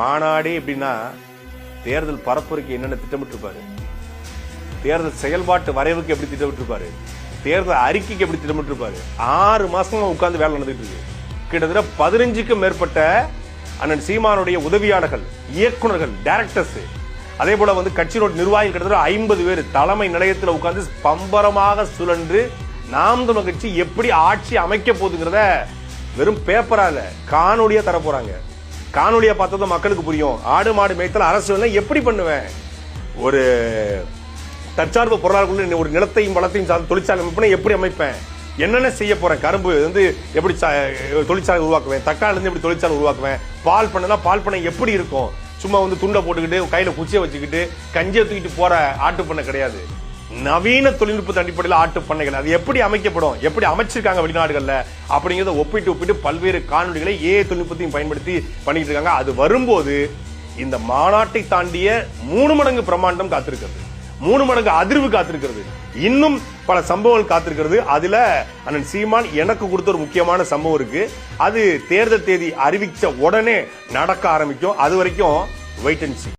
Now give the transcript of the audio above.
மாநாடு எப்படின்னா தேர்தல் பரப்புரைக்கு என்னென்ன திட்டமிட்டிருப்பாரு, தேர்தல் செயல்பாட்டு வரைவுக்கு எப்படி திட்டமிட்டிருப்பாரு, தேர்தல் அறிக்கைக்கு எப்படி திட்டமிட்டிருப்பாரு. 6 மாசமா உட்கார்ந்து வேலை நடந்துட்டு இருக்கு. கிட்டத்தட்ட 15க்கும் மேற்பட்ட அண்ணன் சீமானுடைய உதவியாளர்கள், இயக்குநர்கள், டைரக்டர்ஸ், அதே போல கட்சியினோட நிர்வாகிகள் கிட்டத்தட்ட 50 பேர் தலைமை நிலையத்தில் உட்கார்ந்து பம்பரமாக சுழன்று நாம் தமிழர் கட்சி எப்படி ஆட்சி அமைக்க போகுதுங்கிறத வெறும் பேப்பரா இல்ல காணொலியா தர போறாங்க. காணொலியா பார்த்தது மக்களுக்கு புரியும். ஆடு மாடு மேய்த்தல் அரசு எப்படி பண்ணுவேன், ஒரு தற்சார்பு பொருளாதார ஒரு நிலத்தையும் வளத்தையும் சார்ந்த தொழிற்சாலை அமைப்புனா எப்படி அமைப்பேன், என்னென்ன செய்ய போறேன், கரும்பு எப்படி தொழிற்சாலை உருவாக்குவேன், தக்காளி எப்படி தொழிற்சாலை உருவாக்குவேன், பால் பண்ணா பால் பண்ணை எப்படி இருக்கும். சும்மா துண்டை போட்டுக்கிட்டு கையில குச்சியை வச்சுக்கிட்டு கஞ்சியை தூக்கிட்டு போற ஆட்டு பண்ணை கிடையாது. நவீன தொழில்நுட்ப அடிப்படையில் ஆட்டு பண்ணைகள் அது எப்படி அமைக்கப்படும், எப்படி அமைச்சிருக்காங்க வெளிநாடுகள்ல அப்படிங்கறத ஒப்பிட்டு பல்வேறு காணொலிகளை தொழில்நுட்பத்தையும் பயன்படுத்தி பண்ணிட்டு இருக்காங்க. அது வரும்போது இந்த மாநாட்டை தாண்டிய 3 மடங்கு பிரமாண்டம் காத்திருக்கிறது, 3 மடங்கு அதிர்வு காத்திருக்கிறது, இன்னும் பல சம்பவங்கள் காத்திருக்கிறது. அதுல அண்ணன் சீமான் எனக்கு கொடுத்த ஒரு முக்கியமான சம்பவம் இருக்கு. அது தேர்தல் தேதி அறிவிச்ச உடனே நடக்க ஆரம்பிக்கும். அது வரைக்கும் வெயிட் அண்ட் சீ.